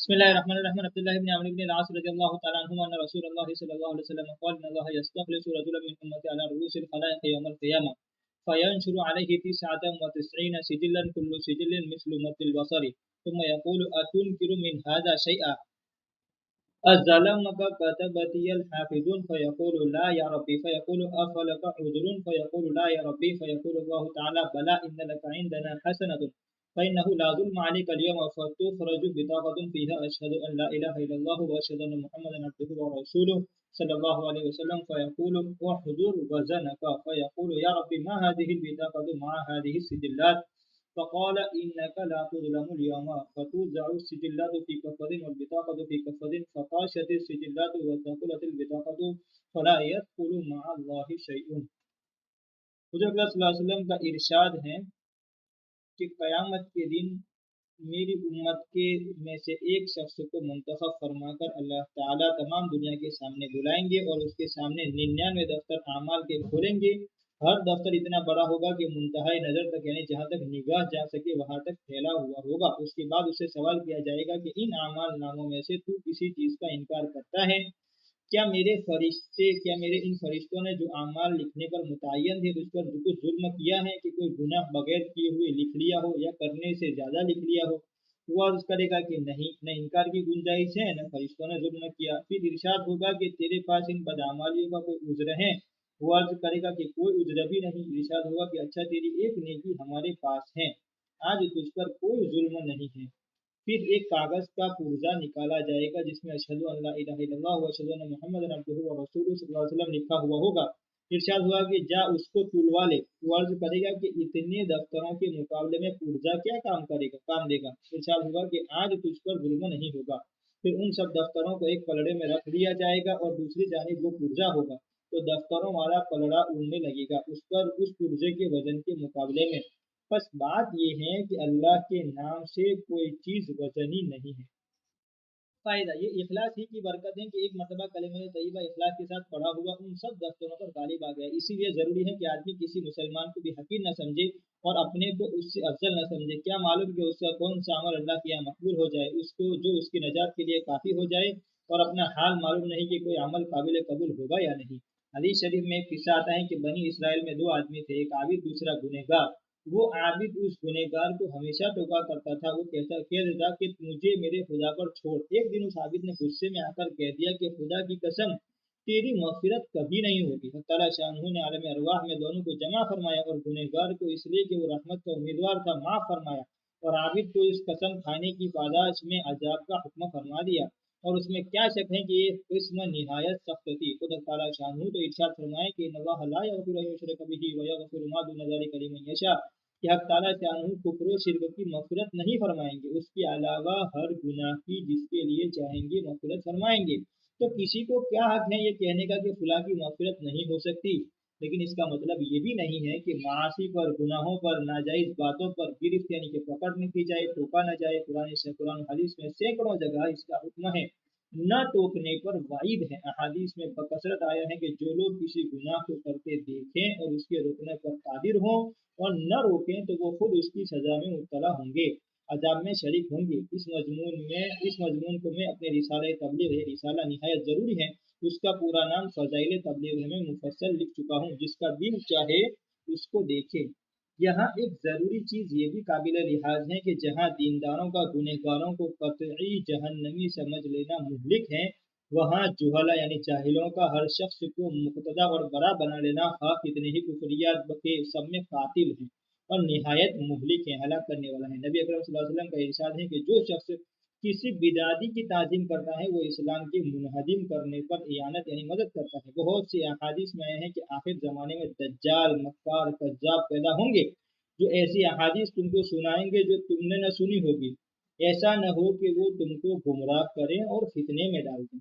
बिस्मिल्लाहिर्रहमानिर्रहीम। अब्दुल्लाह इब्न अम्र इब्न al-आस रज़ियल्लाहु तआला अन्हुमा अन्न रसूलुल्लाह सल्लल्लाहु अलैहि वसल्लम क़ाल इन्ना अल्लाह यस्तख़लिसु रजुलन मिन उम्मती अला रुऊसिल ख़लाइक़ यौमल क़ियामह फ़यंशुरु अलैहि तिस्अतन व तिस्ईन सिजिल्लन कुल्लु सिजिल्लिन मिस्लु मद्दिल बसरी थुम्मा यक़ूलु अतुनकिरु मिन हाज़ा शैअन अज़्ज़लमक कतबतियल हाफ़िज़ून फ़यक़ूलु ला या रब्बी फ़यक़ूलु अफ़लक उज़्रुन फ़यक़ूलु ला या रब्बी फ़यक़ूलु अल्लाहु तआला बला इन्न लक इंदना हसनतुन फ़इन्नहु ला ज़ुल्म अलैका अल-यौम फ़तुख़रजु बिताक़तुन फ़ीहा अशहदु अन ला इलाहा इल्लल्लाहु व अशहदु अन्न मुहम्मदन अब्दुहु व रसूलुहु सल्लल्लाहु अलैहि वसल्लम फ़यक़ूलु उहज़ुर वज़नक फ़यक़ूलु या रब्बी मा हाज़िहिल बिताक़तु मअ हाज़िहि सिजिल्लात फ़क़ाल इन्नक ला तुज़लमु अल-यौम फ़तुज़अु सिजिल्लातु फ़ी कफ़दिन वल बिताक़तु फ़ी कफ़दिन फ़ताशतिस सिजिल्लातु व थक़ुलतिल बिताक़तु फ़ला यदख़ुलु मअ अल्लाहि शैउन। हुज़ूर अकरम सल्लल्लाहु अलैहि वसल्लम का इरशाद है कि क़यामत के दिन मेरी उम्मत के में से एक शख्स को मुंतखब फरमाकर अल्लाह ताला तमाम दुनिया के सामने बुलाएंगे और उसके सामने 99 दफ्तर आमाल के खोलेंगे। हर दफ्तर इतना बड़ा होगा कि मुंतहाई नज़र तक यानी जहाँ तक निगाह जा सके वहाँ तक फैला हुआ होगा। उसके बाद उससे सवाल किया जाएगा कि इन आमाल नामों में से तू किसी चीज़ का इनकार करता है? क्या मेरे इन फरिश्तों ने जो आमाल लिखने पर मुतय्यन थे उस पर कुछ जुल्म किया है कि कोई गुनाह बगैर किए हुए लिख लिया हो या करने से ज़्यादा लिख लिया हो? वो अर्ज़ करेगा कि नहीं, न इनकार की गुंजाइश है न फरिश्तों ने जुल्म किया। फिर इरशाद होगा कि तेरे पास इन बदआमालियों का कोई उज़्र है? वो अर्ज़ करेगा कि कोई उज़्र भी नहीं। इरशाद होगा कि अच्छा, तेरी एक नेकी हमारे पास है, आज तुझ पर कोई जुल्म नहीं है। फिर एक कागज़ का पुर्जा निकाला जाएगा जिसमें अशहदु अन ला इलाहा इल्लल्लाह व अशहदु अन्न मुहम्मदन अब्दुहु व रसूलुहु सल्लल्लाहु अलैहि वसल्लम लिखा हुआ होगा। इरशाद हुआ कि जा उसको तुलवा ले। वो अर्ज़ करेगा कि इतने दफ्तरों के मुकाबले में पुर्जा क्या काम देगा। इरशाद होगा कि आज तुझ पर जुल्म नहीं होगा। फिर उन सब दफ्तरों को एक पलड़े में रख दिया जाएगा और दूसरी जानिब वो पुर्जा होगा तो दफ्तरों वाला पलड़ा उड़ने लगेगा उस पर उस पुर्जे के वजन के मुकाबले में। बस बात यह है कि अल्लाह के नाम से कोई चीज़ वज़नी नहीं है। फ़ायदा ये इखलास ही की बरकत है कि एक मरतबा कलिमा तय्यबा इखलास के साथ पढ़ा हुआ उन सब दफ्तरों पर गालिब आ गया। इसीलिए ज़रूरी है कि आदमी किसी मुसलमान को भी हकीर न समझे और अपने को उससे अफजल न समझे। क्या मालूम कि उसका कौन सा अमल अल्लाह के यहाँ मकबूल हो जाए, उसको जो उसकी नजात के लिए काफ़ी हो जाए, और अपना हाल मालूम नहीं कि कोई अमल काबिल कबूल होगा या नहीं। हदीस शरीफ में एक किस्सा आता है कि बनी इसराइल में दो आदमी थे, एक आबिद दूसरा गुनहगार। वो आबिद उस गुनहगार को हमेशा टोका करता था। वो कहता था कि मुझे मेरे खुदा पर छोड़। एक दिन उस आबिद ने गुस्से में आकर कह दिया कि खुदा की कसम, तेरी मग़फ़िरत कभी नहीं होगी। अल्लाह शाह ने आलम अरवाह में दोनों को जमा फरमाया और गुनहगार को इसलिए कि वो रहमत का उम्मीदवार था माफ़ फरमाया, और आबिद को इस कसम खाने की पादाश में अजाब का हुक्म फरमा दिया। और उसमें क्या शक है कि ये किस्म निहायत सख्त थी। खुद अल्लाह शाह तो इरशाद फरमाए कि इन्नल्लाह ला यग़फ़िरु अन युशरक बिही व यग़फ़िरु मा दून ज़ालिका लिमन यशा, कि हक़ ताला शाह कुफ्र व शिर्क की मग़फ़िरत नहीं फरमाएंगे, उसके अलावा हर गुनाह की जिसके लिए चाहेंगे मग़फ़िरत फरमाएंगे। तो किसी को क्या हक़ है ये कहने का कि फलां की मग़फ़िरत नहीं हो सकती? लेकिन इसका मतलब ये भी नहीं है कि मासी पर, गुनाहों पर, नाजायज़ बातों पर गिरफ्त यानी कि पकड़ नहीं की जाए, टोका न जाए। कुरान हदीस में सैकड़ों जगह इसका हुक्म है। न टोकने पर वाइद है। अहादीस में बकसरत आया है कि जो लोग किसी गुनाह को करते देखें और उसके रोकने पर कादिर हों और न रोकें तो वो खुद उसकी सज़ा में मुब्तला होंगे, अजाब में शरीक होंगे। इस मजमून को मैं अपने रिसाला तबलीग है, रिसाला निहायत ज़रूरी है, उसका पूरा नाम फ़ज़ाइल तबलीग है, मैं मुफस्सल लिख चुका हूँ, जिसका दिल चाहे उसको देखे। यहाँ एक ज़रूरी चीज़ ये भी काबिल लिहाज है कि जहाँ दीनदारों का गुनहगारों को कतई जहन्नमी समझ लेना मुहलिक है, वहाँ जुहला यानी जाहिलों का हर शख्स को मुक़तदा और बरा बना लेना ख़ा कितने ही कुफरियात के सब में कातिल है और निहायत मुहलिक है, हलाक करने वाला है। नबी अकरम सल्लल्लाहु अलैहि वसल्लम का इरशाद है कि जो शख्स किसी बिदाती की ताज़ीम करता है वो इस्लाम के मुनहदिम करने पर इयानत यानी मदद करता है। बहुत सी अहादीस में आए हैं कि आखिर ज़माने में दज्जाल, मक्कार, कज़्ज़ाब पैदा होंगे जो ऐसी अहादीस तुमको सुनाएंगे जो तुमने न सुनी होगी। ऐसा न हो कि वो तुमको गुमराह करें और फितने में डाल दें।